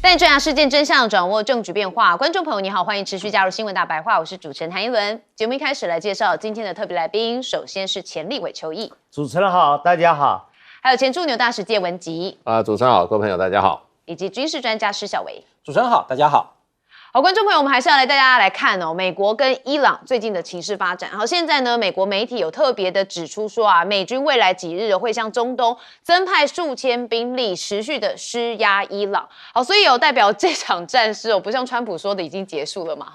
带追查事件真相，掌握证据变化。观众朋友你好，欢迎持续加入新闻大白话，我是主持人谭一伦。节目一开始来介绍今天的特别来宾，首先是前立委邱毅，主持人好，大家好。还有前驻纽大使谢文吉，主持人好，各位朋友大家好，以及军事专家施小维。主持人好，大家好。好，观众朋友，我们还是要带大家来看哦，美国跟伊朗最近的情势发展。好，现在呢，美国媒体有特别的指出说啊，美军未来几日会向中东增派数千兵力，持续的施压伊朗。好，所以有代表这场战事哦，不像川普说的已经结束了嘛，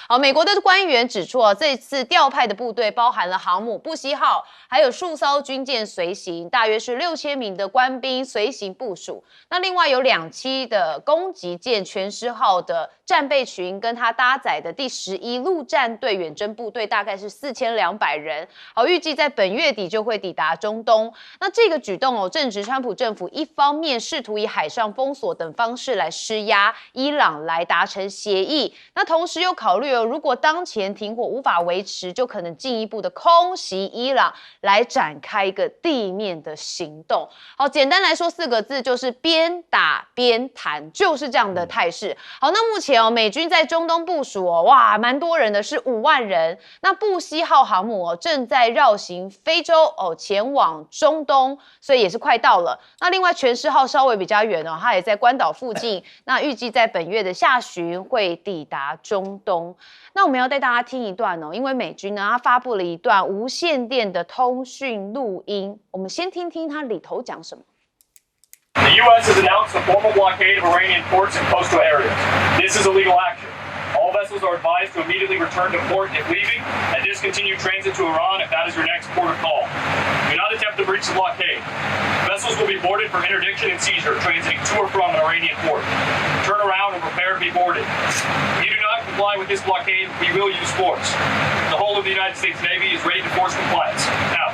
好，美国的官员指出哦，这次调派的部队包含了航母布希号，还有数艘军舰随行，大约是6000名的官兵随行部署。那另外有2栖的攻击舰全狮号的战备群跟他搭载的第11陆战队远征部队大概是4200人，好，预计在本月底就会抵达中东。那这个举动哦，正值川普政府一方面试图以海上封锁等方式来施压伊朗来达成协议，那同时又考虑哦，如果当前停火无法维持，就可能进一步的空袭伊朗，来展开一个地面的行动。好，简单来说4个字，就是边打边谈，就是这样的态势。好，那目前哦，美军在中东部署哦，哇，蛮多人的，是5万人。那布希号航母哦，正在绕行非洲哦，前往中东，所以也是快到了。那另外全狮号稍微比较远哦，它也在关岛附近。那预计在本月的下旬会抵达中东。那我们要带大家听一段哦，因为美军呢，它发布了一段无线电的通讯录音，我们先听听它里头讲什么。The U.S. has announced a formal blockade of Iranian ports and coastal areas. This is illegal action. All vessels are advised to immediately return to port if leaving and discontinue transit to Iran if that is your next port of call. Do not attempt to breach the blockade. Vessels will be boarded for interdiction and seizure transiting to or from an Iranian port. Turn around and prepare to be boarded. If you do not comply with this blockade, we will use force. The whole of the United States Navy is ready to force compliance. Now.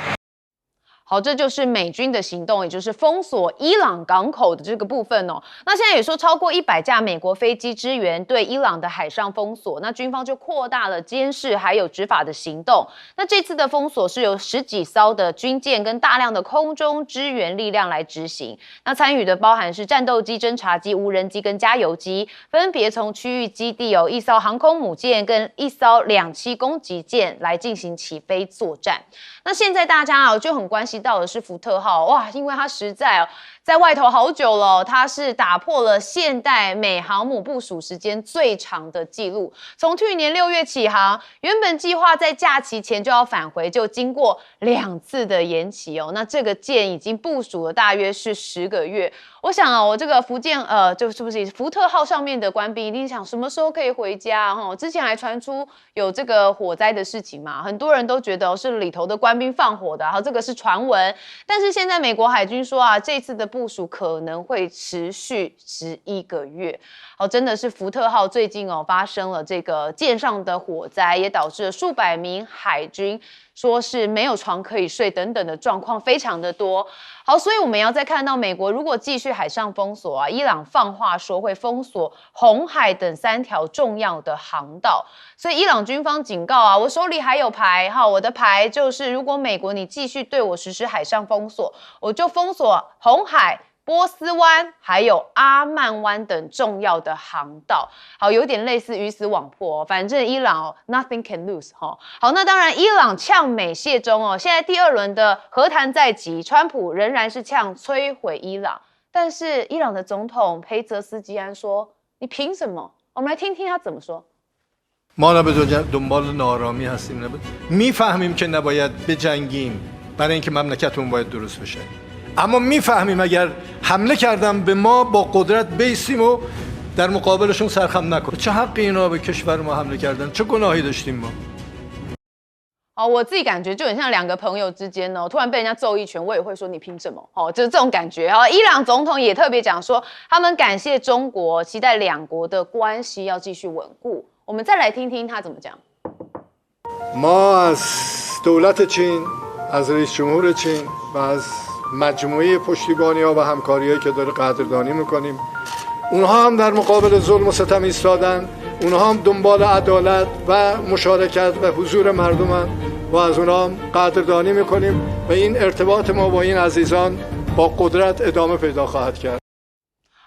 好，这就是美军的行动，也就是封锁伊朗港口的这个部分哦。那现在也说超过100架美国飞机支援对伊朗的海上封锁，那军方就扩大了监视还有执法的行动。那这次的封锁是由10几艘的军舰跟大量的空中支援力量来执行。那参与的包含是战斗机、侦察机、无人机跟加油机，分别从区域基地有1艘航空母舰跟1艘2栖攻击舰来进行起飞作战。那现在大家就很关心到的是福特号，哇，因为它实在在外头好久了，它是打破了现代美航母部署时间最长的记录。从去年6月起航，原本计划在假期前就要返回，就经过2次的延期哦。那这个舰已经部署了大约是10个月。我想我这个福特号上面的官兵一定想什么时候可以回家哈？之前还传出有这个火灾的事情嘛，很多人都觉得是里头的官兵放火的，然后这个是传闻。但是现在美国海军说啊，这次的部署可能会持续11个月。好，真的是福特号最近发生了这个舰上的火灾，也导致了数百名海军说是没有床可以睡等等的状况非常的多。好，所以我们要再看到美国如果继续海上封锁啊，伊朗放话说会封锁红海等3条重要的航道，所以伊朗军方警告啊，我手里还有牌哈，我的牌就是如果美国你继续对我实施海上封锁，我就封锁红海、波斯湾还有阿曼湾等重要的航道。好，有点类似鱼死网破反正伊朗nothing can lose 好，那当然伊朗呛美泄中现在第2轮的和谈在即，川普仍然是呛摧毁伊朗，但是伊朗的总统裴泽斯基安说你凭什么？我们来听听他怎么说。ما نه به دنبال نارامی هستیم میفهمیم که نباید بجنگیم برای اینکه مملکتمون باید درست بشه اما میفهمیم اگر حمله کردن به ما با قدرت بیسیم و در مقابلشون سرخم نکنیم چه حقی اینا به کشور ما حمله کردن چه گناهی داشتیم ما我自己感觉就很像2个朋友之间突然被人家揍一拳，我也会说你凭什么？就是这种感觉。伊朗总统也特别讲说，他们感谢中国，期待2国的关系要继续稳固。我们再来听听他怎么讲。ما از دولت چین از رئیس جمهور چین و از مجموعه پشتیبانی‌ها و همکاری‌هایی که داره قدردانی می‌کنیم. اونها هم در مقابل ظلم و ستم ایستادن. اونها هم دنبال عدالت و مشارکت و حضور مردمن و از اونها هم قدردانی می‌کنیم و این ارتباط ما با این عزیزان با قدرت ادامه پیدا خواهد کرد.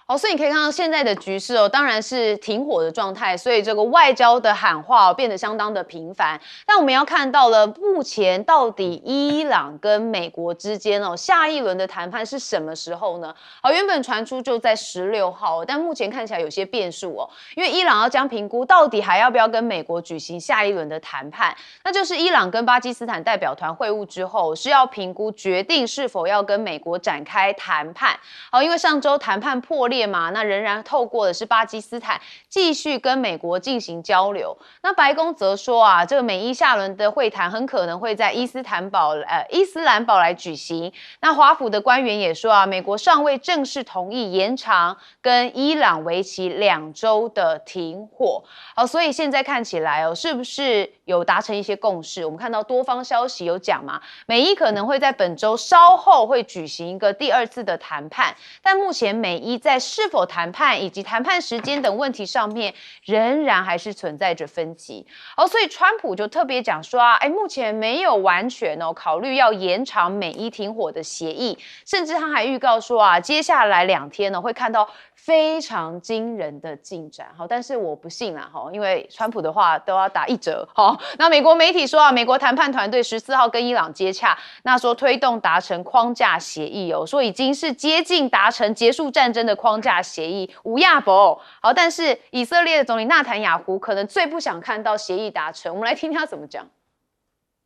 哦，所以你可以看到现在的局势哦，当然是停火的状态，所以这个外交的喊话变得相当的频繁。但我们要看到了，目前到底伊朗跟美国之间下一轮的谈判是什么时候呢？好，原本传出就在16号，但目前看起来有些变数哦，因为伊朗要将评估到底还要不要跟美国举行下一轮的谈判，那就是伊朗跟巴基斯坦代表团会晤之后，是要评估决定是否要跟美国展开谈判。好，因为上周谈判破裂嘛，那仍然透过的是巴基斯坦继续跟美国进行交流。那白宫则说啊，这个美伊下轮的会谈很可能会在伊斯兰堡来举行。那华府的官员也说啊，美国尚未正式同意延长跟伊朗为期2周的停火。好，所以现在看起来是不是有达成一些共识？我们看到多方消息有讲嘛，美伊可能会在本周稍后会举行一个第2次的谈判，但目前美伊在是否谈判以及谈判时间等问题上面，仍然还是存在着分歧。所以川普就特别讲说啊，目前没有完全考虑要延长美伊停火的协议，甚至他还预告说啊，接下来2天会看到非常惊人的进展。好，但是我不信啦，因为川普的话都要打1折。好，那美国媒体说啊，美国谈判团队14号跟伊朗接洽，那说推动达成框架协议说已经是接近达成结束战争的框架协议，无亚博。好，但是以色列的总理纳坦雅胡可能最不想看到协议达成，我们来听他怎么讲。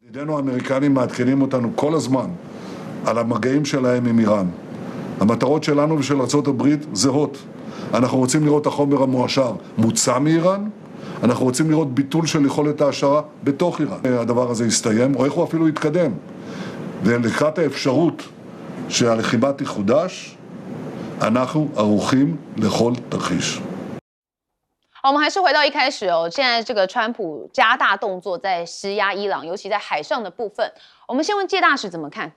ידידינו האמריקנים מעדכנים אותנו כל הזמן על המגעים שלהם עם איראן. המטרות שלנו ושל ארצות הברית זהות. אנחנו רוצים לראות החומר המועשר מוצא מאיראן, אנחנו רוצים לראות ביטול של יכולת ההעשרה בתוך איראן. הדבר הזה יסתיים, או איך הוא אפילו יתקדם. ולקראת האפשרות שהלחימה תחודש, אנחנו ערוכים לכל תרחיש. 好，我们还是回到一开始现在这个川普加大动作在施压伊朗，尤其在海上的部分。我们先问介大使怎么看？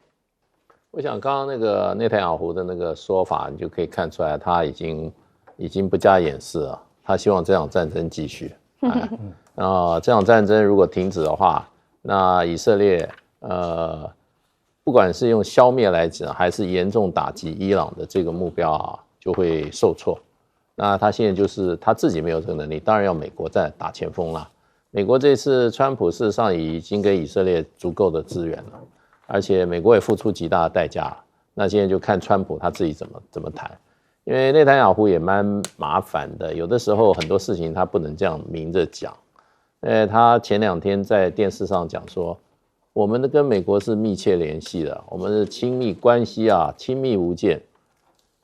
我想刚刚那个内塔尼亚胡的那个说法，你就可以看出来，他已经不加掩饰了，他希望这场战争继续。这场战争如果停止的话，那以色列不管是用消灭来讲，还是严重打击伊朗的这个目标啊，就会受挫。那他现在就是他自己没有这个能力，当然要美国在打前锋啦。美国这次川普事实上已经给以色列足够的资源了，而且美国也付出极大的代价。那现在就看川普他自己怎么谈，因为内塔尼亚胡也蛮麻烦的，有的时候很多事情他不能这样明着讲。他前2天在电视上讲说，我们跟美国是密切联系的，我们的亲密关系啊，亲密无间。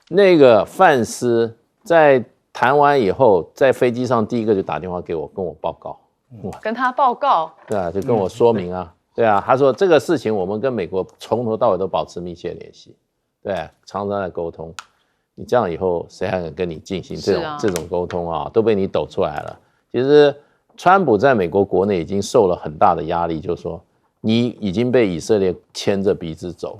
那个范斯在谈完以后，在飞机上第一个就打电话给我，跟我报告。跟他报告？对啊，就跟我说明啊。对啊，他说这个事情我们跟美国从头到尾都保持密切联系，对，常常在沟通。你这样以后谁还敢跟你进行这种沟通啊？都被你抖出来了。其实川普在美国国内已经受了很大的压力，就是说你已经被以色列牵着鼻子走。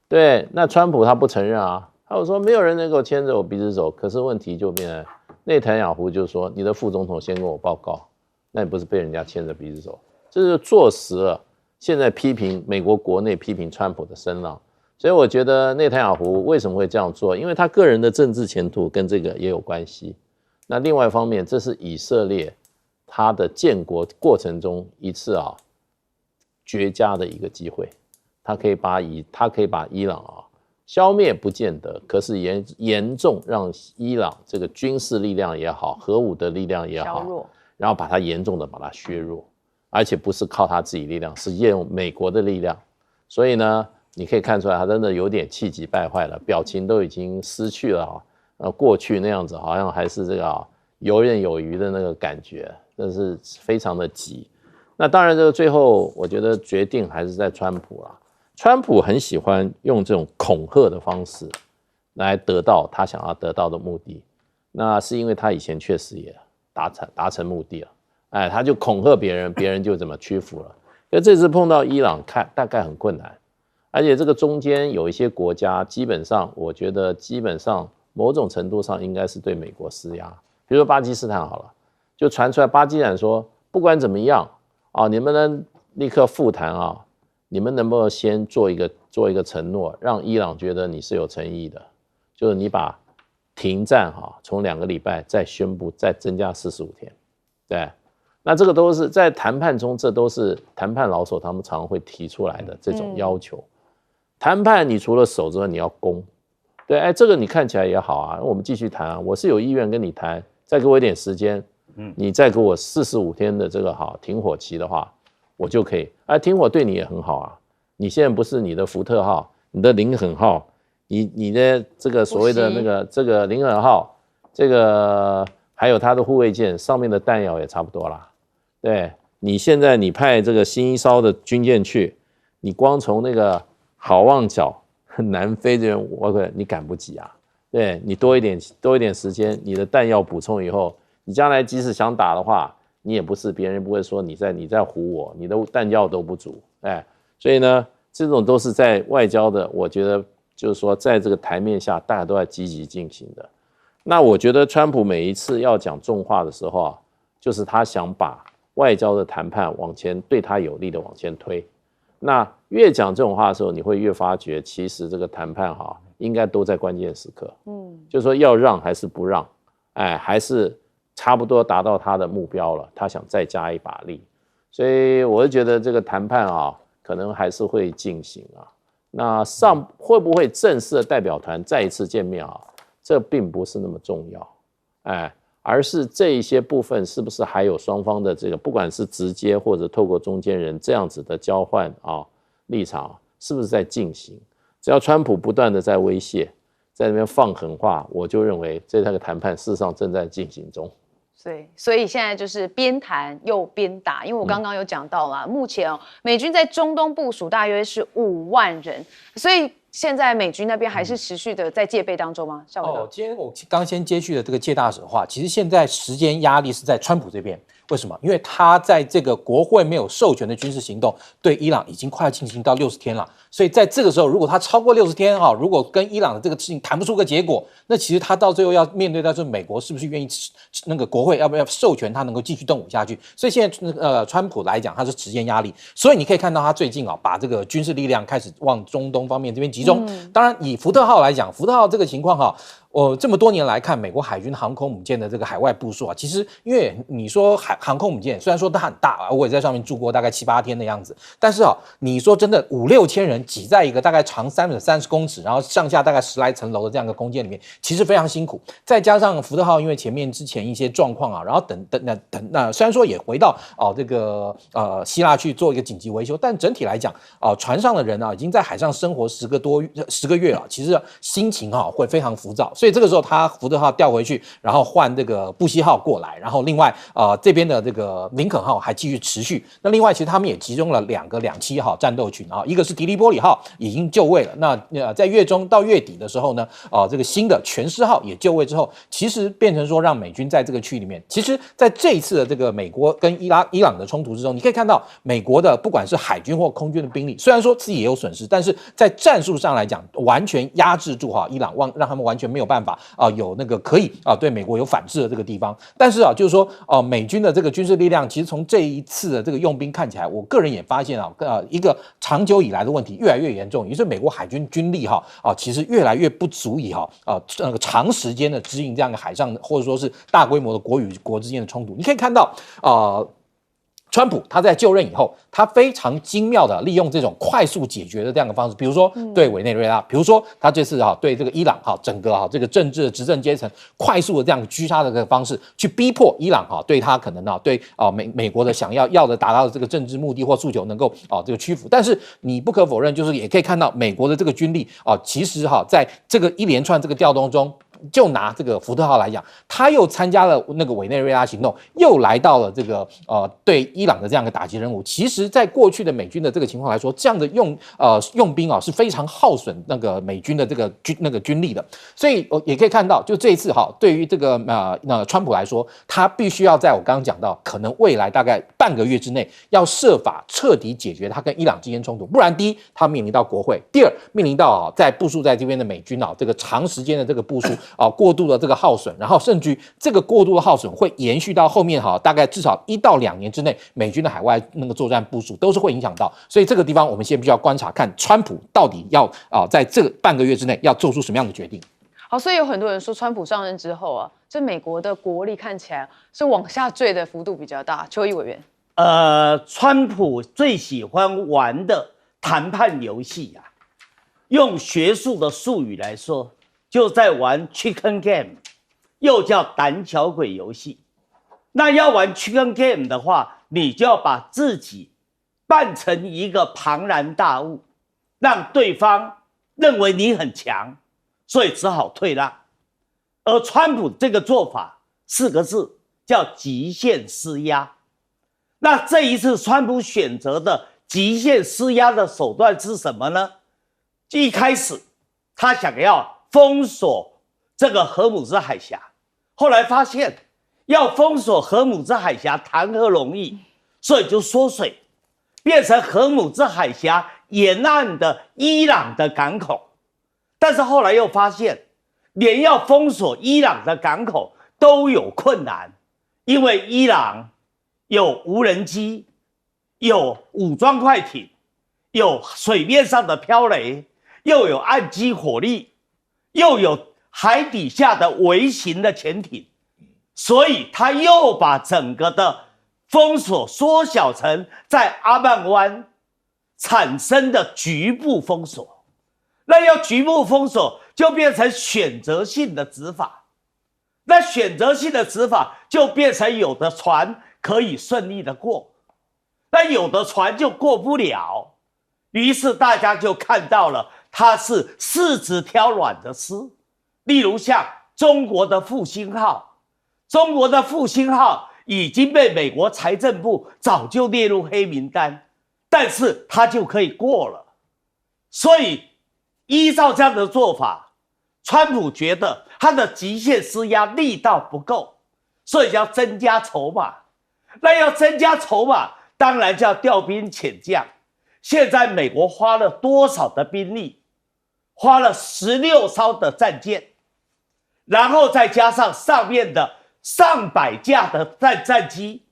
对，那川普他不承认啊。他说没有人能够牵着我鼻子走，可是问题就变成内塔尼亚胡就说你的副总统先跟我报告，那你不是被人家牵着鼻子走，这就坐实了现在批评美国国内批评川普的声浪。所以我觉得内塔尼亚胡为什么会这样做，因为他个人的政治前途跟这个也有关系。那另外一方面，这是以色列他的建国过程中一次绝佳的一个机会，他可以把伊朗消灭不见得，可是严重让伊朗这个军事力量也好，核武的力量也好，然后把它严重的把它削弱，而且不是靠他自己力量，是用美国的力量。所以呢，你可以看出来他真的有点气急败坏了，表情都已经失去了过去那样子，好像还是这个游刃有余的那个感觉，真是非常的急。那当然这个最后我觉得决定还是在川普啦。川普很喜欢用这种恐吓的方式来得到他想要得到的目的，那是因为他以前确实也达成目的了，他就恐吓别人，别人就怎么屈服了。可这次碰到伊朗，大概很困难，而且这个中间有一些国家，基本上我觉得基本上某种程度上应该是对美国施压，比如说巴基斯坦好了，就传出来巴基斯坦说不管怎么样你们能立刻复谈你们能不能先做一个承诺，让伊朗觉得你是有诚意的，就是你把停战从2个礼拜再宣布再增加45天，对，那这个都是在谈判中，这都是谈判老手他们常常会提出来的这种要求。谈判你除了守之外，你要攻，对，哎，这个你看起来也好啊，我们继续谈啊，我是有意愿跟你谈，再给我一点时间，你再给我45天的这个停火期的话，我就可以，停火对你也很好啊。你现在不是你的福特号、你的林肯号，你的这个所谓的那个这个林肯号，这个还有它的护卫舰上面的弹药也差不多啦。对，你现在你派这个新一艘的军舰去，你光从那个好望角南非这边，你赶不及啊。对，你多一点时间，你的弹药补充以后，你将来即使想打的话，你也不是别人不会说你在唬我，你的弹药都不足，哎，所以呢，这种都是在外交的，我觉得就是说在这个台面下大家都在积极进行的。那我觉得川普每一次要讲重话的时候啊，就是他想把外交的谈判往前对他有利的往前推。那越讲这种话的时候，你会越发觉其实这个谈判应该都在关键时刻，就是说要让还是不让，哎，还是差不多达到他的目标了，他想再加一把力，所以我就觉得这个谈判可能还是会进行啊。那会不会正式的代表团再一次见面这并不是那么重要，哎，而是这一些部分是不是还有双方的这个不管是直接或者透过中间人这样子的交换立场是不是在进行？只要川普不断的在威胁，在那边放狠话，我就认为这个谈判事实上正在进行中。对，所以现在就是边谈又边打，因为我刚刚有讲到啦，目前美军在中东部署大约是5万人，所以现在美军那边还是持续的在戒备当中吗？今天我刚先接续的这个介大使的话，其实现在时间压力是在川普这边。为什么？因为他在这个国会没有授权的军事行动对伊朗已经快要进行到60天了，所以在这个时候，如果他超过60天如果跟伊朗的这个事情谈不出个结果，那其实他到最后要面对到就是美国是不是愿意那个国会要不要授权他能够继续动武下去。所以现在川普来讲，他是时间压力，所以你可以看到他最近把这个军事力量开始往中东方面这边集中。当然，以福特号来讲，福特号这个情况这么多年来看，美国海军航空母舰的这个海外部署其实因为你说航空母舰虽然说它很大我也在上面住过大概7、8天的样子，但是你说真的5、6千人挤在一个大概长30公尺，然后上下大概10来层楼的这样一个空间里面，其实非常辛苦。再加上福特号因为前面之前一些状况然后那虽然说也回到这个希腊去做一个紧急维修，但整体来讲船上的人已经在海上生活10个月了，其实心情会非常浮躁。所以这个时候他福特号调回去，然后换这个布希号过来，然后另外这边的这个林肯号还继续持续。那另外其实他们也集中了2个2栖号战斗群一个是迪利波里号已经就位了。那在月中到月底的时候呢，这个新的全狮号也就位之后，其实变成说让美军在这个区里面，其实在这一次的这个美国跟伊朗的冲突之中，你可以看到美国的不管是海军或空军的兵力，虽然说自己也有损失，但是在战术上来讲，完全压制住伊朗，让他们完全没有办法有那个可以对美国有反制的这个地方。但是就是说美军的这个军事力量，其实从这一次的这个用兵看起来，我个人也发现一个长久以来的问题越来越严重，也就是美国海军军力其实越来越不足以那个长时间的支应这样的海上或者说是大规模的国与国之间的冲突。你可以看到川普他在就任以后，他非常精妙的利用这种快速解决的这样的方式，比如说对委内瑞拉，比如说他这次对这个伊朗整个这个政治的执政阶层快速的这样狙杀的这个方式，去逼迫伊朗对他可能对美国的想要的达到的这个政治目的或诉求能够这个屈服。但是你不可否认，就是也可以看到美国的这个军力其实在这个一连串这个调动中，就拿这个福特号来讲，他又参加了那个委内瑞拉行动，又来到了这个对伊朗的这样一个打击任务。其实在过去的美军的这个情况来说，这样的用兵是非常耗损那个美军的这个军力的。所以也可以看到，就这一次对于这个川普来说，他必须要在我刚刚讲到可能未来大概半个月之内，要设法彻底解决他跟伊朗之间冲突。不然第一，他面临到国会；第二，面临到在部署在这边的美军这个长时间的这个部署过度的这个耗损，然后甚至于这个过度的耗损会延续到后面大概至少1到2年之内，美军的海外那个作战部署都是会影响到。所以这个地方我们先必须要观察看川普到底要在这个半个月之内要做出什么样的决定。好，所以有很多人说，川普上任之后啊，这美国的国力看起来是往下坠的幅度比较大。邱毅委员，川普最喜欢玩的谈判游戏啊，用学术的术语来说，就在玩 Chicken Game， 又叫胆小鬼游戏。那要玩 Chicken Game 的话，你就要把自己扮成一个庞然大物，让对方认为你很强，所以只好退让。而川普这个做法4个字叫极限施压。那这一次川普选择的极限施压的手段是什么呢？一开始他想要封锁这个荷姆兹海峡，后来发现要封锁荷姆兹海峡谈何容易，所以就缩水，变成荷姆兹海峡沿岸的伊朗的港口。但是后来又发现，连要封锁伊朗的港口都有困难，因为伊朗有无人机，有武装快艇，有水面上的漂雷，又有岸基火力，又有海底下的微型的潜艇，所以他又把整个的封锁缩小成在阿曼湾产生的局部封锁。那要局部封锁，就变成选择性的执法。那选择性的执法就变成有的船可以顺利的过，那有的船就过不了。于是大家就看到了，它是柿子挑软的吃。例如像中国的复兴号，中国的复兴号已经被美国财政部早就列入黑名单，但是它就可以过了。所以依照这样的做法，川普觉得他的极限施压力道不够，所以要增加筹码。那要增加筹码，当然就要调兵遣将。现在美国花了多少的兵力？花了16艘的战舰，然后再加上上面的上百架的战机，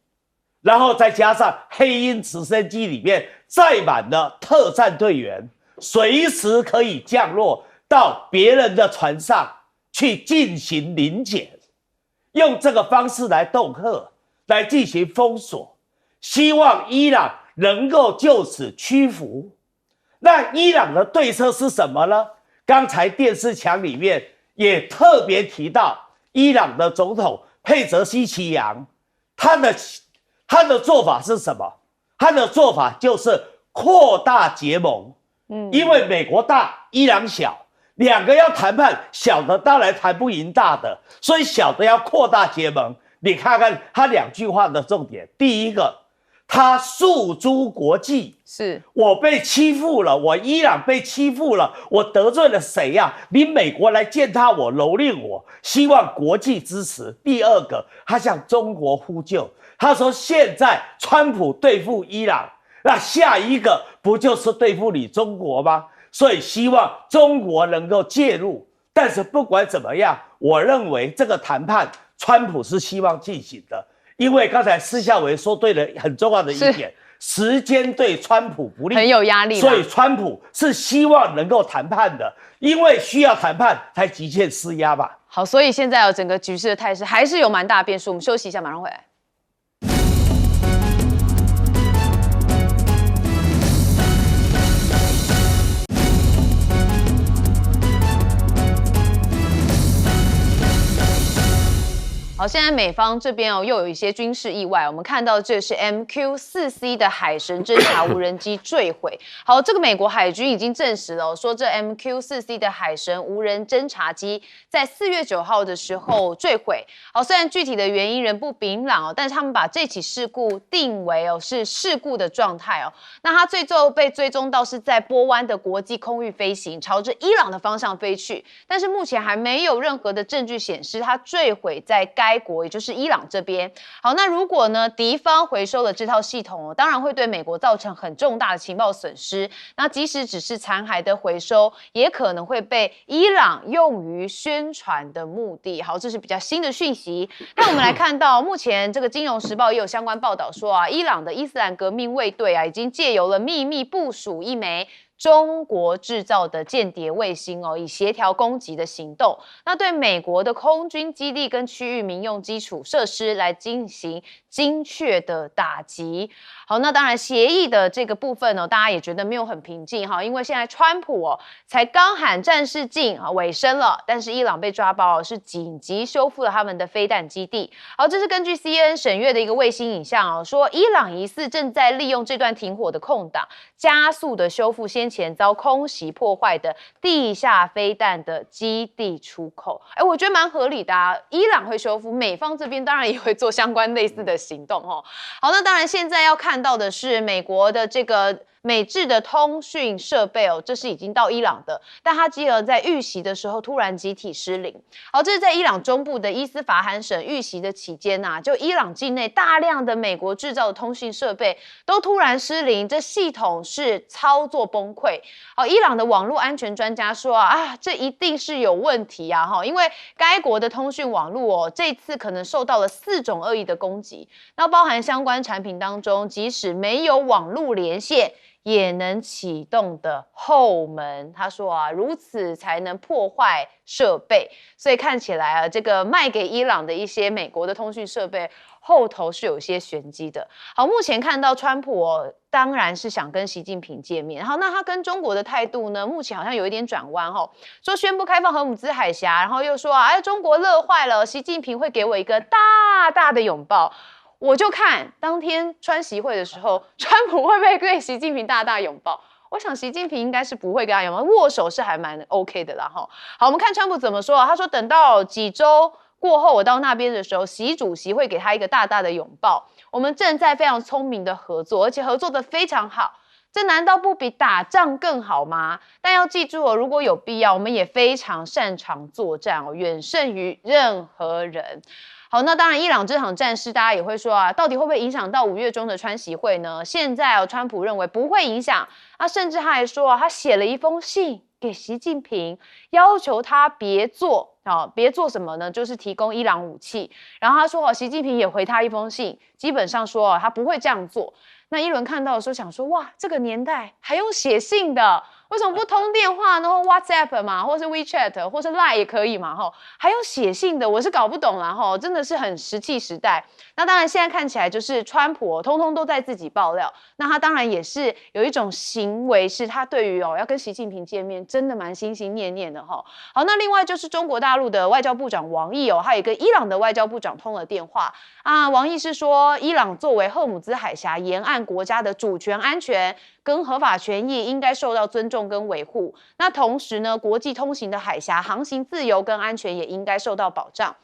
然后再加上黑鹰直升机里面载满了特战队员，随时可以降落到别人的船上去进行临检，用这个方式来恫吓，来进行封锁，希望伊朗能够就此屈服。那伊朗的对策是什么呢？刚才电视墙里面也特别提到，伊朗的总统佩泽西奇扬，他的做法是什么？他的做法就是扩大结盟。因为美国大，伊朗小，两个要谈判，小的当然谈不赢大的，所以小的要扩大结盟。你看看他2句话的重点，第一个，他诉诸国际，是我被欺负了，我伊朗被欺负了，我得罪了谁呀？你美国来践踏我，蹂躏我，希望国际支持。第二个，他向中国呼救，他说现在川普对付伊朗，那下一个不就是对付你中国吗？所以希望中国能够介入。但是不管怎么样，我认为这个谈判川普是希望进行的，因为刚才施孝维说对了很重要的一点，时间对川普不利，很有压力，所以川普是希望能够谈判的，因为需要谈判才极限施压吧。好，所以现在有整个局势的态势还是有蛮大的变数。我们休息一下，马上回来。好，现在美方这边又有一些军事意外，我们看到这是 MQ-4C 的海神侦察无人机坠毁。好，这个美国海军已经证实了，说这 MQ-4C 的海神无人侦察机在4月9号的时候坠毁。好，虽然具体的原因仍不明朗但是他们把这起事故定为是事故的状态那它最后被追踪到是在波湾的国际空域飞行，朝着伊朗的方向飞去，但是目前还没有任何的证据显示它坠毁在该国，也就是伊朗这边。好，那如果呢敌方回收了这套系统当然会对美国造成很重大的情报损失。那即使只是残骸的回收，也可能会被伊朗用于宣传的目的。好，这是比较新的讯息。那我们来看到，目前这个《金融时报》也有相关报道说伊朗的伊斯兰革命卫队已经借由了秘密部署一枚中国制造的间谍卫星以协调攻击的行动，那对美国的空军基地跟区域民用基础设施来进行精确的打击。好，那当然协议的这个部分大家也觉得没有很平静哈，因为现在川普才刚喊战事近尾声了，但是伊朗被抓包是紧急修复了他们的飞弹基地。好，这是根据 CNN 审阅的一个卫星影像说伊朗疑似正在利用这段停火的空档，加速的修复先前遭空袭破坏的地下飞弹的基地出口。我觉得蛮合理的啊，伊朗会修复，美方这边当然也会做相关类似的行动好，那当然现在要看到的是美国的这个美制的通讯设备这是已经到伊朗的，但它继而在遇袭的时候突然集体失灵。好，这是在伊朗中部的伊斯法罕省遇袭的期间就伊朗境内大量的美国制造的通讯设备都突然失灵，这系统是操作崩溃。好，伊朗的网络安全专家说这一定是有问题因为该国的通讯网络这次可能受到了4种恶意的攻击，那包含相关产品当中，即使没有网络连线也能启动的后门，他说如此才能破坏设备，所以看起来这个卖给伊朗的一些美国的通讯设备后头是有些玄机的。好，目前看到川普当然是想跟习近平见面，好，那他跟中国的态度呢，目前好像有一点转弯说宣布开放荷姆兹海峡，然后又说中国乐坏了，习近平会给我一个大大的拥抱。我就看当天川习会的时候，川普会不会对习近平大大拥抱？我想习近平应该是不会跟他拥抱，握手是还蛮 OK 的啦好，我们看川普怎么说他说等到几周过后，我到那边的时候，习主席会给他一个大大的拥抱。我们正在非常聪明的合作，而且合作的非常好。这难道不比打仗更好吗？但要记住如果有必要，我们也非常擅长作战远胜于任何人。好，那当然，伊朗这场战事，大家也会说到底会不会影响到5月中的川习会呢？现在川普认为不会影响，甚至他还说他写了一封信给习近平，要求他别做什么呢？就是提供伊朗武器。然后他说习近平也回他一封信，基本上说他不会这样做。那一轮看到的时候想说，哇，这个年代还用写信的？为什么不通电话呢？ WhatsApp 嘛，或是 WeChat 或是 Line 也可以嘛还用写信的，我是搞不懂啦真的是很石器时代。那当然现在看起来就是川普通通都在自己爆料，那他当然也是有一种行为是他对于要跟习近平见面真的蛮心心念念的好，那另外就是中国大陆的外交部长王毅他也跟伊朗的外交部长通了电话王毅是说伊朗作为荷姆兹海峡沿岸国家的主权安全跟合法权益应该受到尊重跟维护，那同时呢，国际通行的海峡航行自由跟安全也应该受到保障。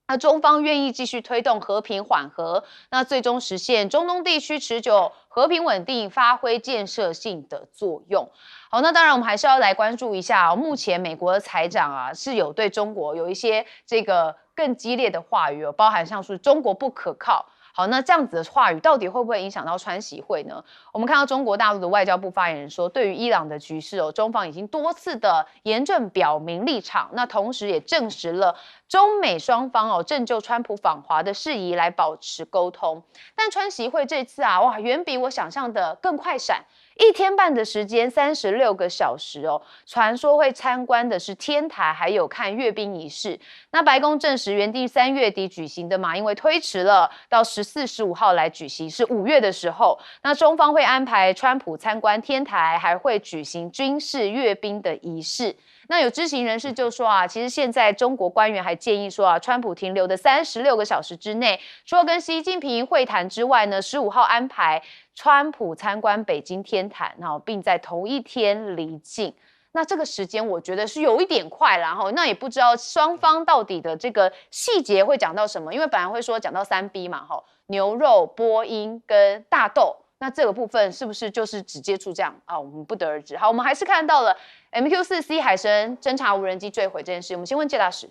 那中方愿意继续推动和平缓和，那最终实现中东地区持久和平稳定，发挥建设性的作用。好，那当然我们还是要来关注一下目前美国的财长是有对中国有一些这个更激烈的话语包含像是中国不可靠。好，那这样子的话语到底会不会影响到川习会呢？我们看到中国大陆的外交部发言人说，对于伊朗的局势中方已经多次的严正表明立场，那同时也证实了中美双方正就川普访华的事宜来保持沟通。但川习会这次哇，远比我想象的更快闪。1天半的时间，36个小时传说会参观的是天台，还有看阅兵仪式。那白宫证实，原定3月底举行的嘛，因为推迟了到14、15号来举行，是5月的时候。那中方会安排川普参观天台，还会举行军事阅兵的仪式。那有知情人士就说其实现在中国官员还建议说川普停留的36个小时之内，除了跟习近平会谈之外呢，15号安排川普参观北京天坛，并在同一天离境。那这个时间我觉得是有一点快啦，那也不知道双方到底的这个细节会讲到什么，因为本来会说讲到3B 嘛，牛肉、波音跟大豆。那这个部分是不是就是只接触这样我们不得而知。好，我们还是看到了 MQ-4C 海神侦察无人机坠毁这件事。我们先问介大使。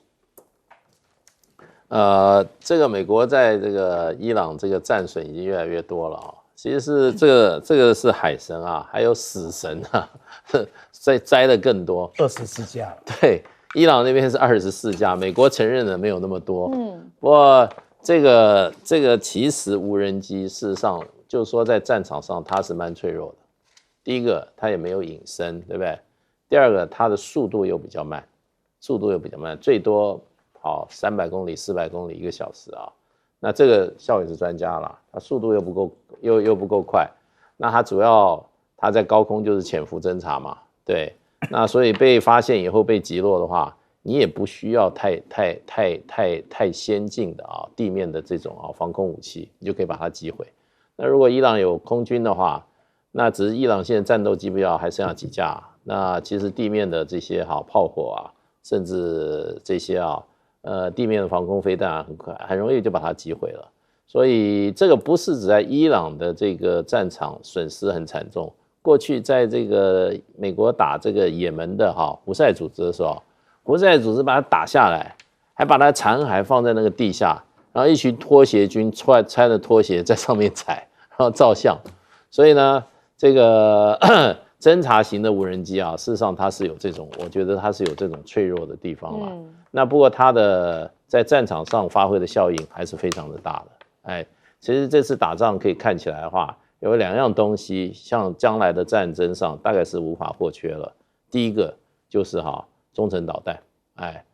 这个美国在这个伊朗这个战损已经越来越多了其实是这个是海神还有死神摘的更多，24架了。对，伊朗那边是24架，美国承认的没有那么多。不过这个其实无人机事实上就是说在战场上它是蛮脆弱的，第一个它也没有隐身，对不对？第二个它的速度又比较慢，最多300公里、400公里1个小时啊。那这个校委是专家啦，它速度又不够快，那它主要它在高空就是潜伏侦察嘛，对，那所以被发现以后被击落的话，你也不需要太先进的地面的这种防空武器，你就可以把它击毁。那如果伊朗有空军的话，那只是伊朗现在战斗机不要还剩下几架，那其实地面的这些炮火甚至这些地面的防空飞弹很容易就把它击毁了。所以这个不是只在伊朗的这个战场损失很惨重，过去在这个美国打这个也门的胡塞组织的时候，胡塞组织把它打下来，还把它残骸放在那个地下，然后一群拖鞋军穿着拖鞋在上面踩，然后照相。所以呢，这个侦察型的无人机事实上它是有这种，我觉得它是有这种脆弱的地方啦。那不过它的在战场上发挥的效应还是非常的大的。其实这次打仗可以看起来的话，有2样东西，像将来的战争上大概是无法或缺了。第一个就是中程导弹，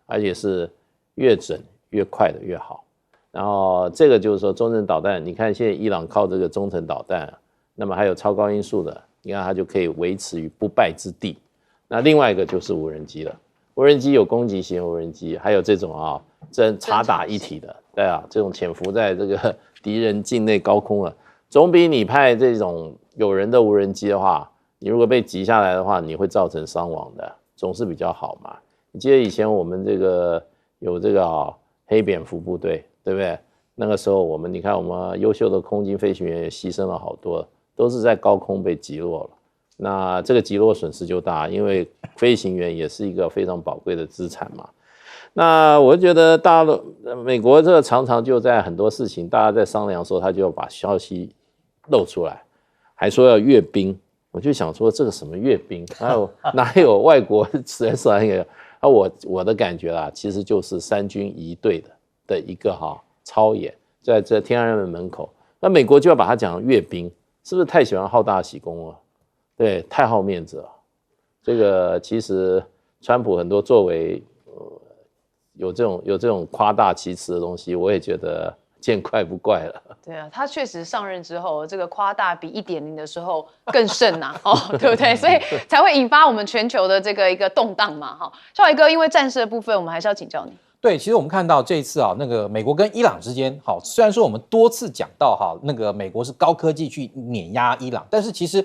而且是越准越快的越好。然后这个就是说中程导弹，你看现在伊朗靠这个中程导弹，那么还有超高音速的，你看它就可以维持于不败之地。那另外一个就是无人机了，无人机有攻击型无人机，还有这种察打一体的，对这种潜伏在这个敌人境内高空了，总比你派这种有人的无人机的话，你如果被击下来的话，你会造成伤亡的，总是比较好嘛。你记得以前我们这个有这个黑蝙蝠部队，对不对？那个时候你看我们优秀的空军飞行员也牺牲了好多，都是在高空被击落了。那这个击落损失就大，因为飞行员也是一个非常宝贵的资产嘛。那我觉得美国这个常常就在很多事情大家在商量的时候，他就要把消息露出来，还说要阅兵。我就想说这个什么阅兵，哪有外国人说那个？我的感觉其实就是3军1队的一个操演，在这天安门门口。那美国就要把它讲阅兵，是不是太喜欢好大喜功了？对，太好面子了。这个其实川普很多作为，有这种夸大其词的东西，我也觉得见怪不怪了。对啊，他确实上任之后，这个夸大比1.0的时候更甚呐，对不对？所以才会引发我们全球的这个一个动荡嘛，少伟哥，因为战事的部分，我们还是要请教你。对，其实我们看到这一次那个美国跟伊朗之间，虽然说我们多次讲到那个美国是高科技去碾压伊朗，但是其实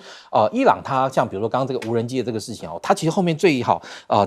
伊朗它像比如说刚刚这个无人机的这个事情它其实后面最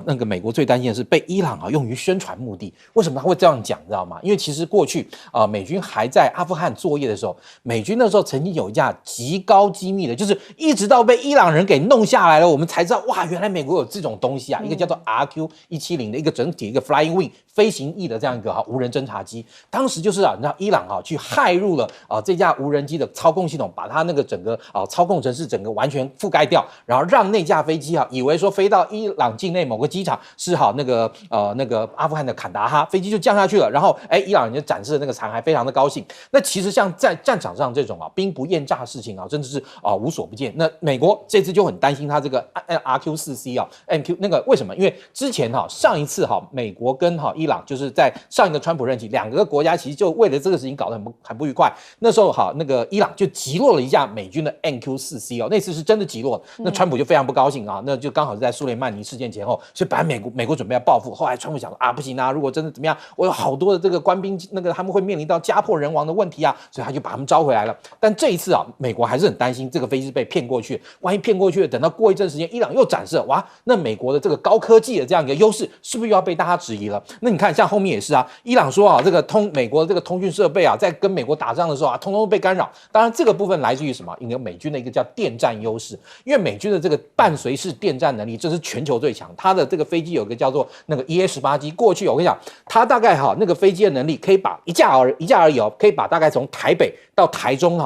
那个美国最担心的是被伊朗用于宣传目的。为什么他会这样讲，你知道吗？因为其实过去美军还在阿富汗作业的时候，美军那时候曾经有一架极高机密的，就是一直到被伊朗人给弄下来了，我们才知道哇，原来美国有这种东西一个叫做 RQ-170的一个整体一个 Flying Wing 飞行翼的这样一个无人侦察机，当时就是你知道伊朗去骇入了这架无人机的操控系统，把它那个整个操控程式整个完全覆盖掉，然后让那架飞机以为说飞到伊朗境内某个机场是那个阿富汗的坎达哈，飞机就降下去了，然后伊朗人就展示了那个残骸，非常的高兴。那其实像在战场上这种兵不厌诈的事情真的是无所不见。那美国这次就很担心它这个RQ-4C MQ 那个为什么？因为之前上一次美国跟伊朗就是在上一个川普任期，两个国家其实就为了这个事情搞得很不愉快。那时候那个伊朗就击落了一架美军的 MQ-4C那次是真的击落，那川普就非常不高兴那就刚好是在苏雷曼尼事件前后，所以本来美国准备要报复，后来川普想说不行如果真的怎么样，我有好多的这个官兵那个他们会面临到家破人亡的问题所以他就把他们招回来了。但这一次美国还是很担心这个飞机被骗过去，万一骗过去了，等到过一阵时间，伊朗又展示了哇，那美国的这个高科技的这样一个优势，是不是又要被大家质疑了？那你看像后面也是伊朗说这个美国的这个通讯设备在跟美国打仗的时候通通都被干扰。当然这个部分来自于什么？因为美军的一个叫电战优势，因为美军的这个伴随式电战能力，这是全球最强。它的这个飞机有一个叫做那个 EA-18 机，过去我跟你讲，它大概那个飞机的能力可以把一架而已可以把大概从台北到台中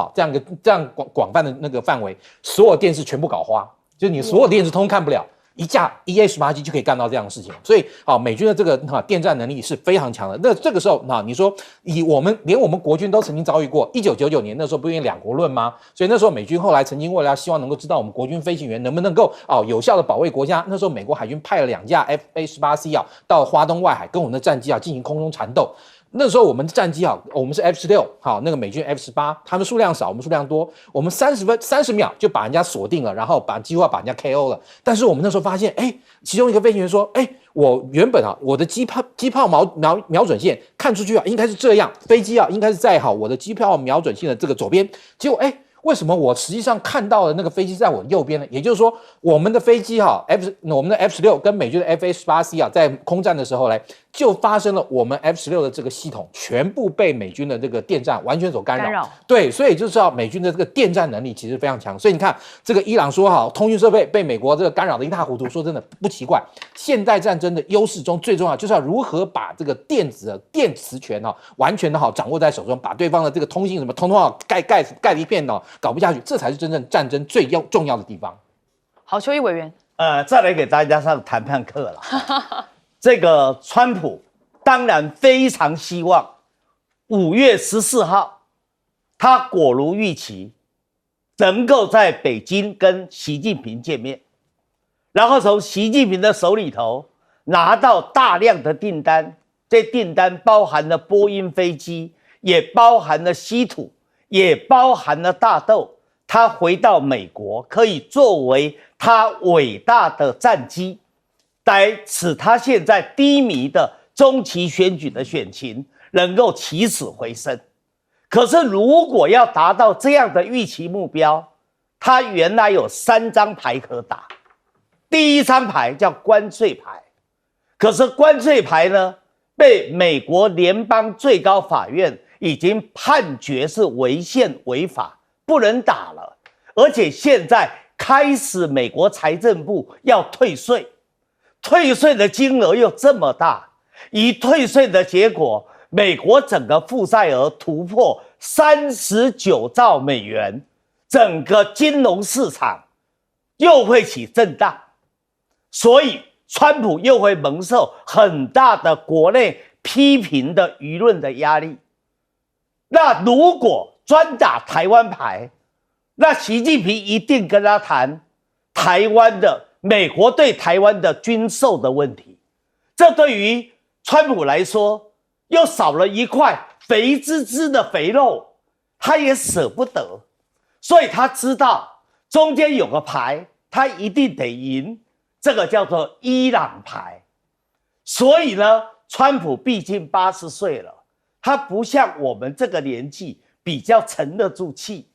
这样广泛的那个范围，所有电视全部搞花，就是你所有电视通看不了。一架EA-18机就可以干到这样的事情，所以美军的这个电战能力是非常强的。那这个时候你说连我们国军都曾经遭遇过，1999年那时候不是因为两国论吗？所以那时候美军后来曾经为了希望能够知道我们国军飞行员能不能够有效的保卫国家，那时候美国海军派了2架 F/A-18C 到华东外海跟我们的战机进行空中缠斗。那时候我们的战机我们是 F-16，那个美军 F-18，他们数量少，我们数量多，我们30秒就把人家锁定了，然后几乎要把人家 KO 了。但是我们那时候发现，其中一个飞行员说，我原本我的机炮瞄准线看出去应该是这样，飞机应该是在我的机炮瞄准线的这个左边，结果为什么我实际上看到的那个飞机在我右边呢？也就是说，我们的飞机我们的 F-16跟美军的 F/A-18C 在空战的时候呢，就发生了我们 F-16的这个系统全部被美军的这个电战完全所干扰。对，所以就知道美军的这个电战能力其实非常强。所以你看，这个伊朗说通讯设备被美国这个干扰的一塌糊涂，说真的不奇怪。现代战争的优势中最重要就是要如何把这个电磁权完全的掌握在手中，把对方的这个通信什么通通盖了一片搞不下去，这才是真正战争最重要的地方。好，邱毅委员，再来给大家上谈判课了。这个川普当然非常希望5月14号，他果如预期，能够在北京跟习近平见面，然后从习近平的手里头拿到大量的订单，这订单包含了波音飞机，也包含了稀土，也包含了大豆，他回到美国可以作为他伟大的战机，来使他现在低迷的中期选举的选情能够起死回生。可是如果要达到这样的预期目标，他原来有3张牌可打。第一张牌叫关税牌，可是关税牌呢，被美国联邦最高法院已经判决是违宪违法，不能打了。而且现在开始美国财政部要退税，退税的金额又这么大，以退税的结果，美国整个负债额突破39兆美元，整个金融市场又会起震荡，所以川普又会蒙受很大的国内批评的舆论的压力。那如果专打台湾牌，那习近平一定跟他谈台湾的美国对台湾的军售的问题，这对于川普来说又少了一块肥滋滋的肥肉，他也舍不得，所以他知道中间有个牌他一定得赢，这个叫做伊朗牌。所以呢，川普毕竟80岁了，他不像我们这个年纪比较沉得住气。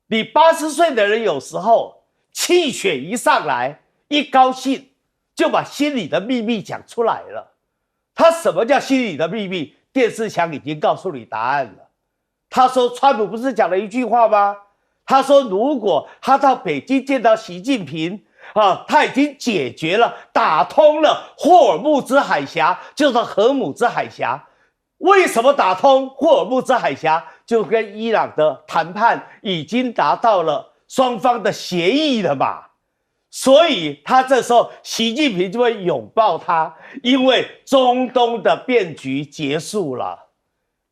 你80岁的人有时候气血一上来，一高兴就把心里的秘密讲出来了。他什么叫心里的秘密？电视墙已经告诉你答案了。他说川普不是讲了一句话吗？他说如果他到北京见到习近平他已经解决了，打通了霍尔木兹海峡，就是荷姆兹海峡。为什么打通霍尔木兹海峡？就跟伊朗的谈判已经达到了双方的协议了嘛。所以他这时候习近平就会拥抱他，因为中东的变局结束了。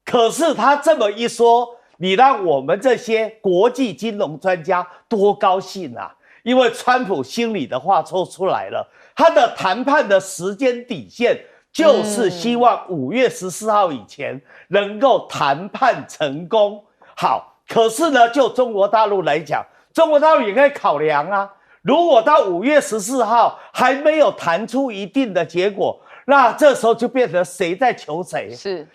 可是他这么一说，你让我们这些国际金融专家多高兴啊！因为川普心里的话说出来了，他的谈判的时间底线就是希望5月14号以前能够谈判成功。好，可是呢，就中国大陆来讲，中国大陆也可以考量啊。如果到5月14号还没有谈出一定的结果，那这时候就变成谁在求谁，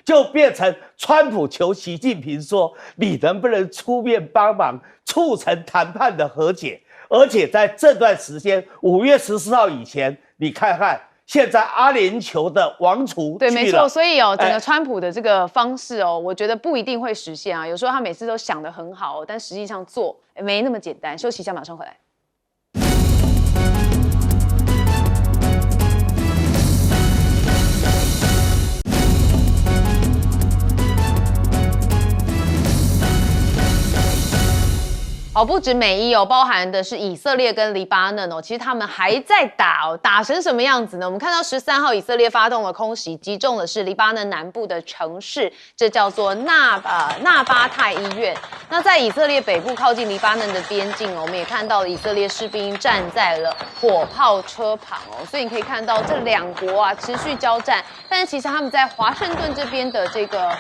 就变成川普求习近平说，你能不能出面帮忙促成谈判的和解？而且在这段时间5月14号以前，你看看现在阿联酋的王储对，没错，所以整个川普的这个方式我觉得不一定会实现啊。有时候他每次都想得很好但实际上做没那么简单。休息一下，马上回来。哦，不止美伊哦，包含的是以色列跟黎巴嫩哦，其实他们还在打哦，打成什么样子呢？我们看到13号以色列发动了空袭，击中的是黎巴嫩南部的城市，这叫做纳巴泰医院。那在以色列北部靠近黎巴嫩的边境哦，我们也看到了以色列士兵站在了火炮车旁哦，所以你可以看到这两国啊持续交战，但是其实他们在华盛顿这边的这个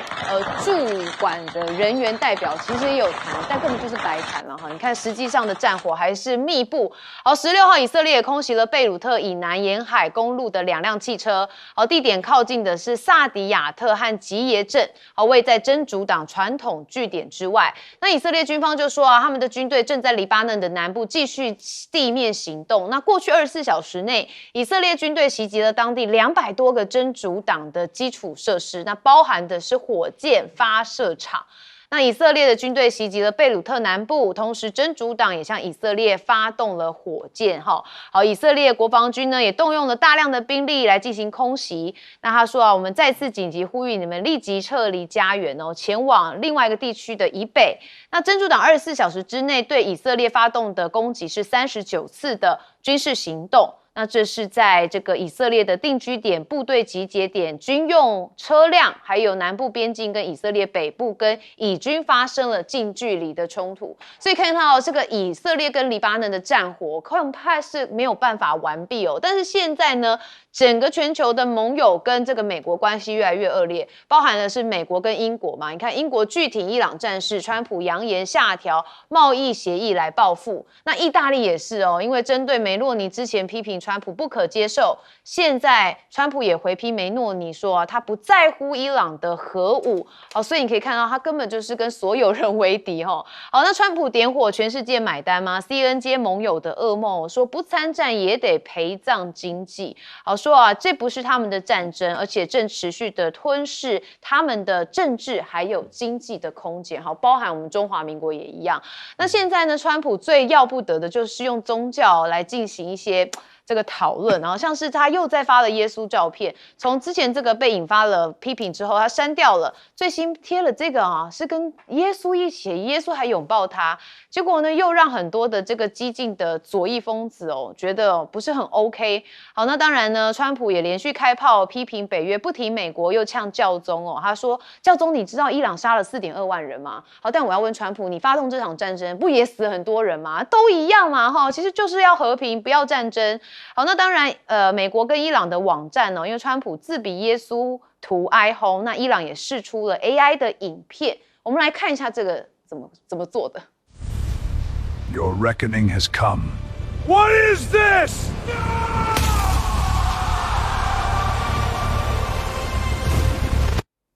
驻管的人员代表其实也有谈，但根本就是白谈了哈。你看实际上的战火还是密布。好，16号以色列也空袭了贝鲁特以南沿海公路的2辆汽车，好，地点靠近的是萨迪亚特和吉耶镇，好，位在真主党传统据点之外。那以色列军方就说啊，他们的军队正在黎巴嫩的南部继续地面行动。那过去24小时内，以色列军队袭击了当地200多个真主党的基础设施，那包含的是火箭发射场。那以色列的军队袭击了贝鲁特南部，同时真主党也向以色列发动了火箭。好，以色列国防军呢也动用了大量的兵力来进行空袭。那他说啊，我们再次紧急呼吁你们立即撤离家园哦，前往另外一个地区的以北。那真主党24小时之内对以色列发动的攻击是39次的军事行动。那这是在这个以色列的定居点、部队集结点、军用车辆，还有南部边境跟以色列北部跟以军发生了近距离的冲突，所以看到这个以色列跟黎巴嫩的战火恐怕是没有办法完毕哦。但是现在呢，整个全球的盟友跟这个美国关系越来越恶劣，包含的是美国跟英国嘛。你看英国拒挺伊朗战事，川普扬言下调贸易协议来报复。那意大利也是哦，因为针对梅洛尼之前批评川普不可接受，现在川普也回批梅诺尼说啊，他不在乎伊朗的核武。好，所以你可以看到他根本就是跟所有人为敌哈。好，那川普点火，全世界买单吗 ？CNN 接盟友的噩梦，说不参战也得陪葬经济。好，说啊，这不是他们的战争，而且正持续的吞噬他们的政治还有经济的空间。好，包含我们中华民国也一样。那现在呢，川普最要不得的就是用宗教来进行一些这个讨论，然后像是他又再发了耶稣照片，从之前这个被引发了批评之后，他删掉了，最新贴了这个啊，是跟耶稣一起，耶稣还拥抱他，结果呢又让很多的这个激进的左翼疯子哦，觉得不是很 OK。好，那当然呢，川普也连续开炮批评北约，不提美国，又呛教宗哦，他说教宗你知道伊朗杀了4.2万人吗？好，但我要问川普，你发动这场战争不也死了很多人吗？都一样嘛哈，其实就是要和平，不要战争。好，那当然，美国跟伊朗的网战哦，因为川普自比耶稣图哀轰，那伊朗也释出了 AI 的影片，我们来看一下这个怎么做的。Your reckoning has come. What is this?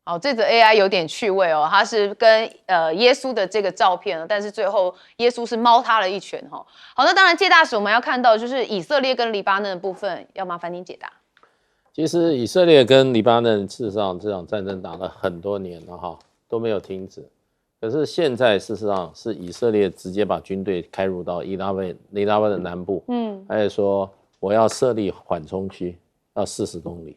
好，这则 AI 有点趣味哦，它是跟耶稣的这个照片，但是最后耶稣是猫他了一拳哈。好，那当然，介大使我们要看到就是以色列跟黎巴嫩的部分，要麻烦您解答。其实以色列跟黎巴嫩事实上这场战争打了很多年了哈，都没有停止。可是现在事实上是以色列直接把军队开入到黎巴嫩的南部，还有说我要设立缓冲区，要40公里。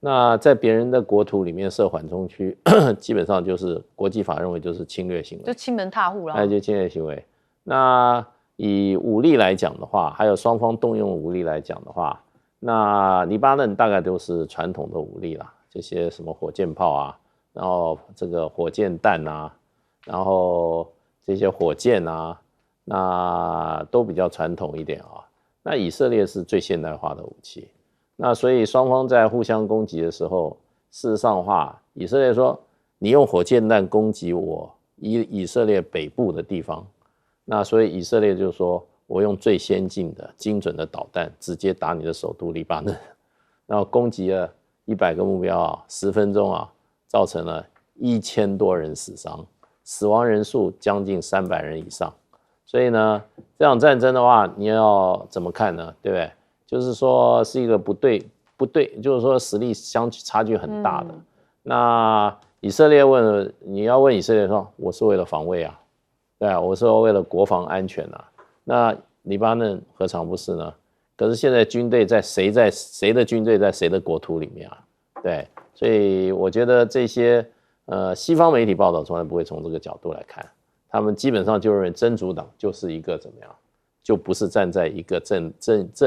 那在别人的国土里面设缓冲区，基本上就是国际法认为就是侵略行为，就侵门踏户了。那就侵略行为。那以武力来讲的话，还有双方动用武力来讲的话，那黎巴嫩大概都是传统的武力啦，这些什么火箭炮啊，然后这个火箭弹啊，然后这些火箭啊，那都比较传统一点啊。那以色列是最现代化的武器。那所以双方在互相攻击的时候，事实上的话，以色列说你用火箭弹攻击我以色列北部的地方，那所以以色列就说我用最先进的精准的导弹直接打你的首都黎巴嫩，然后攻击了100个目标啊，10分钟啊，造成了1000多人死伤，死亡人数将近300人以上。所以呢，这场战争的话，你要怎么看呢？对不对？就是说是一个不对，就是说实力差距很大的。那以色列你要问以色列说，我是为了防卫啊，对啊，我是为了国防安全啊。那黎巴嫩何尝不是呢？可是现在军队在谁的军队在谁的国土里面啊？对，所以我觉得这些西方媒体报道从来不会从这个角度来看，他们基本上就认为真主党就是一个怎么样，就不是站在一个正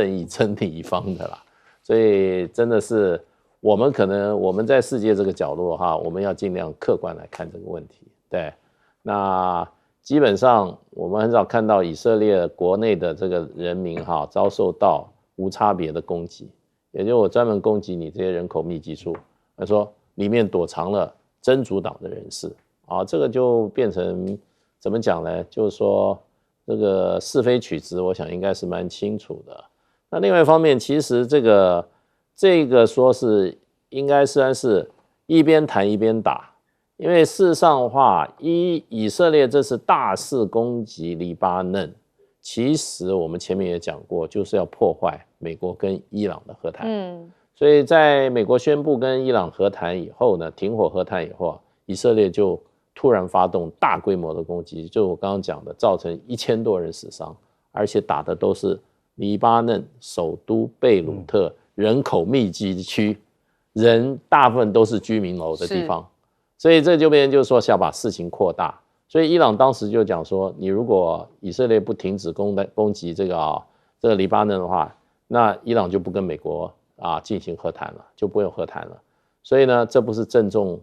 义真理一方的啦。所以真的是我们在世界这个角落哈，我们要尽量客观来看这个问题。对，那基本上我们很少看到以色列国内的这个人民哈遭受到无差别的攻击，也就是我专门攻击你这些人口密集处，他说里面躲藏了真主党的人士啊，这个就变成怎么讲呢？就是说这个是非曲直，我想应该是蛮清楚的。那另外一方面，其实这个说是应该算是一边谈一边打。因为事实上的话，以色列这次大肆攻击黎巴嫩，其实我们前面也讲过，就是要破坏美国跟伊朗的和谈。所以在美国宣布跟伊朗和谈以后呢，停火和谈以后啊，以色列就突然发动大规模的攻击，就我刚刚讲的，造成1000多人死伤，而且打的都是黎巴嫩首都贝鲁特人口密集区，人大部分都是居民楼的地方。所以这就变成就是说是要把事情扩大，所以伊朗当时就讲说，你如果以色列不停止攻击这个黎巴嫩的话，那伊朗就不跟美国进行和谈了，就不会有和谈了。所以呢，这不是正中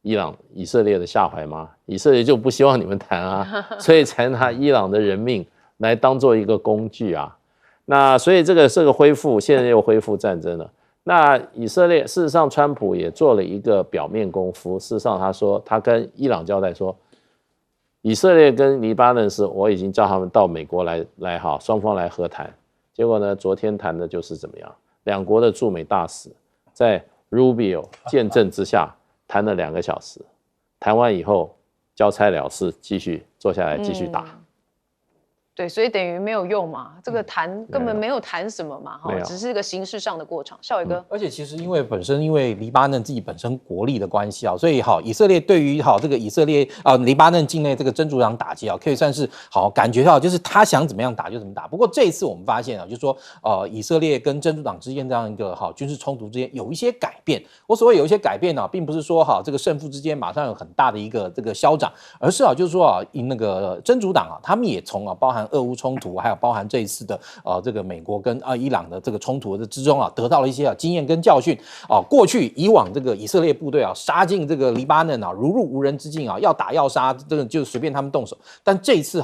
以色列的下怀吗？以色列就不希望你们谈啊，所以才拿伊朗的人命来当做一个工具啊。那所以这个恢复，现在又恢复战争了。那以色列事实上，川普也做了一个表面功夫。事实上，他说他跟伊朗交代说，以色列跟黎巴嫩是我已经叫他们到美国来双方来和谈。结果呢，昨天谈的就是怎么样，两国的驻美大使在 Rubio 见证之下谈了2个小时，谈完以后交差了事，继续坐下来继续打。对，所以等于没有用嘛，这个谈根本没有谈什么嘛，只是一个形式上的过程。孝伟哥，而且其实因为黎巴嫩自己本身国力的关系所以以色列对于这个以色列黎巴嫩境内这个真主党打击可以算是感觉到就是他想怎么样打就怎么打。不过这一次我们发现就是说以色列跟真主党之间这样一个军事冲突之间有一些改变。我所谓有一些改变并不是说这个胜负之间马上有很大的一个这个消长，而是就是说那个真主党他们也从包含俄乌冲突，还有包含这一次的这个美国跟伊朗的这个冲突的之中得到了一些经验跟教训过去以往这个以色列部队杀进这个黎巴嫩如入无人之境要打要杀，这个就随便他们动手。但这一次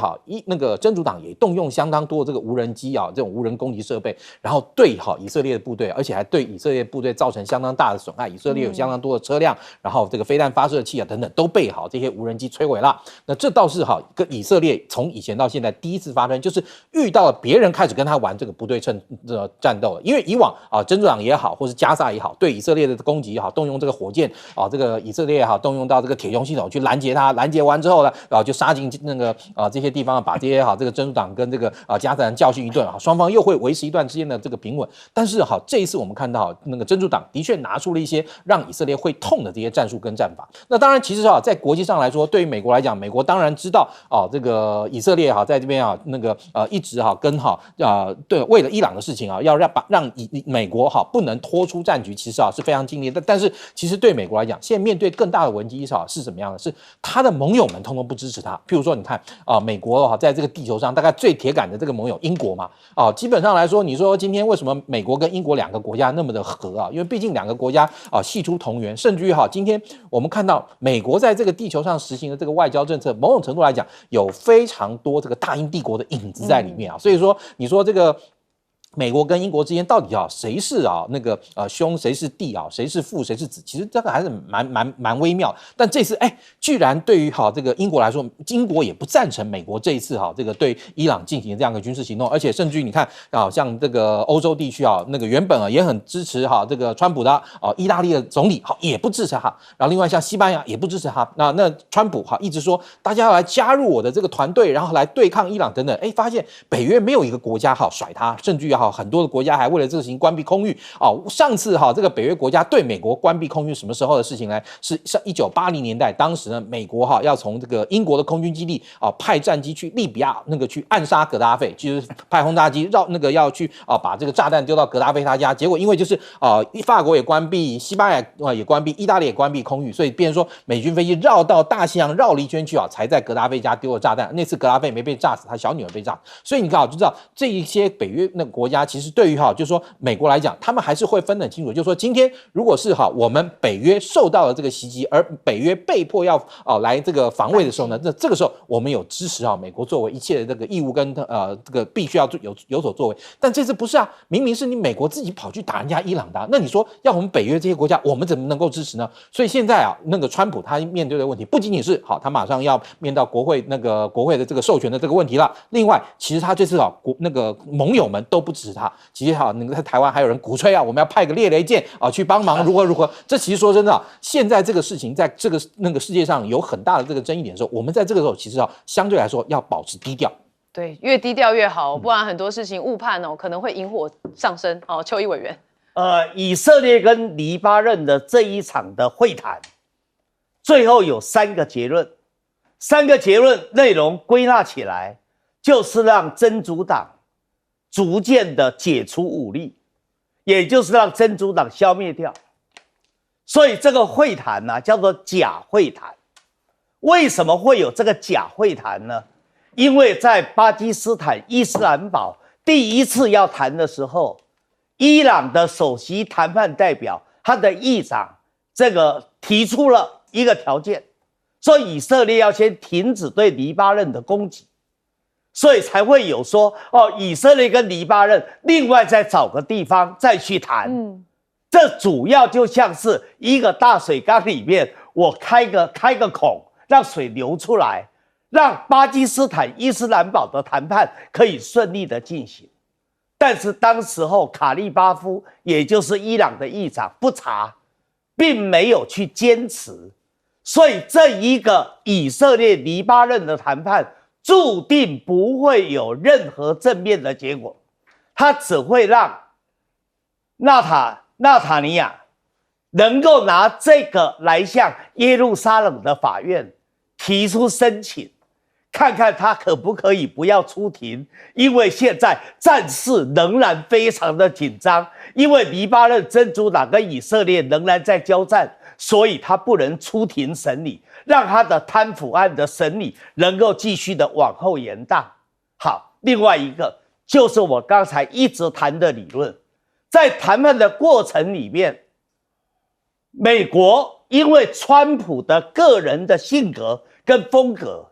那个真主党也动用相当多的这个无人机这种无人攻击设备，然后对以色列的部队，而且还对以色列部队造成相当大的损害。以色列有相当多的车辆，然后这个飞弹发射器等等都被这些无人机摧毁了。那这倒是跟以色列从以前到现在第一次发生，就是遇到了别人开始跟他玩这个不对称的战斗了。因为以往真主党也好，或是加萨也好，对以色列的攻击也好，动用这个火箭这个以色列也好，动用到这个铁穹系统去拦截他，拦截完之后呢，就杀进那个这些地方，把这些这个真主党跟这个加萨人教训一顿双方又会维持一段之间的这个平稳。但是这一次我们看到那个真主党的确拿出了一些让以色列会痛的这些战术跟战法。那当然，其实在国际上来说，对于美国来讲，美国当然知道这个以色列在这边那个一直跟对为了伊朗的事情要让美国不能拖出战局，其实是非常尽力的。但是其实对美国来讲，现在面对更大的危机是怎么样的？是他的盟友们通通不支持他。譬如说，你看美国在这个地球上大概最铁杆的这个盟友英国嘛，基本上来说，你说今天为什么美国跟英国2个国家那么的合因为毕竟2个国家系出同源，甚至于今天我们看到美国在这个地球上实行的这个外交政策，某种程度来讲有非常多这个大英帝国的影子在里面所以说你说这个美国跟英国之间到底谁是那个兄，谁是弟谁是父，谁是子？其实这个还是蛮微妙的。但这次居然对于这个英国来说，英国也不赞成美国这一次这个对伊朗进行这样的军事行动，而且甚至于你看像这个欧洲地区那个原本也很支持这个川普的意大利的总理也不支持他，然后另外像西班牙也不支持他。那川普一直说大家要来加入我的这个团队，然后来对抗伊朗等等。发现北约没有一个国家甩他，甚至于很多的国家还为了这个事情关闭空域哦。上次这个北约国家对美国关闭空域什么时候的事情呢？是1980年代，当时呢美国要从这个英国的空军基地派战机去利比亚去暗杀格达费，就是派轰炸机要去把这个炸弹丢到格达费他家，结果因为就是法国也关闭，西班牙也关闭，意大利也关闭空域，所以变成说美军飞机绕到大西洋绕了一圈去才在格达费家丢了炸弹。那次格达费没被炸死，他小女儿被炸。所以你看就知道这一些北约那个国家其实对于就是说美国来讲，他们还是会分得很清楚，就是说今天如果是我们北约受到了这个袭击，而北约被迫要来这个防卫的时候呢，这个时候我们有支持美国作为一切的这个义务跟这个必须要有所作为。但这次不是明明是你美国自己跑去打人家伊朗的，那你说要我们北约这些国家，我们怎么能够支持呢？所以现在那个川普他面对的问题不仅仅是他马上要面到国会的这个授权的这个问题了，另外其实他这次那个盟友们都不支持他。其实在台湾还有人鼓吹我们要派个猎雷舰去帮忙如何。这其实说真的现在这个事情在这个世界上有很大的这个争议点的时候，我们在这个时候其实相对来说要保持低调。对，越低调越好，不然很多事情误判可能会引火上身。邱毅委员，以色列跟黎巴嫩的这一场的会谈，最后有3个结论，3个结论内容归纳起来，就是让真主党逐渐的解除武力，也就是让真主党消灭掉。所以这个会谈叫做假会谈。为什么会有这个假会谈呢？因为在巴基斯坦伊斯兰堡第一次要谈的时候，伊朗的首席谈判代表他的议长提出了一个条件，说以色列要先停止对黎巴嫩的攻击，所以才会有说以色列跟黎巴嫩另外再找个地方再去谈。这主要就像是一个大水缸里面，我开个孔，让水流出来，让巴基斯坦伊斯兰堡的谈判可以顺利的进行。但是当时候卡利巴夫，也就是伊朗的议长不查，并没有去坚持，所以这一个以色列黎巴嫩的谈判注定不会有任何正面的结果，它只会让纳塔尼亚能够拿这个来向耶路撒冷的法院提出申请，看看他可不可以不要出庭，因为现在战事仍然非常的紧张，因为黎巴嫩真主党跟以色列仍然在交战，所以他不能出庭审理，让他的贪腐案的审理能够继续的往后延宕。好，另外一个就是我刚才一直谈的理论，在谈判的过程里面，美国因为川普的个人的性格跟风格，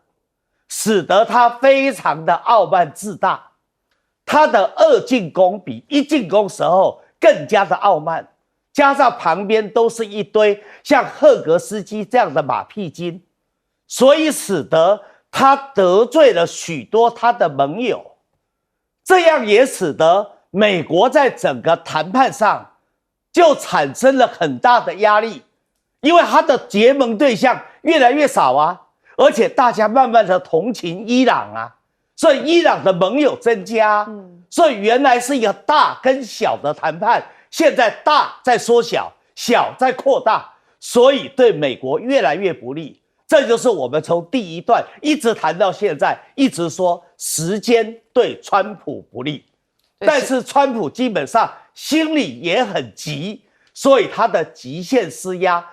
使得他非常的傲慢自大，他的2进攻比1进攻时候更加的傲慢，加上旁边都是一堆像赫格斯基这样的马屁精，所以使得他得罪了许多他的盟友，这样也使得美国在整个谈判上就产生了很大的压力，因为他的结盟对象越来越少而且大家慢慢的同情伊朗所以伊朗的盟友增加，所以原来是一个大跟小的谈判，现在大在缩小，小在扩大，所以对美国越来越不利。这就是我们从第一段一直谈到现在，一直说时间对川普不利，但是川普基本上心里也很急，所以他的极限施压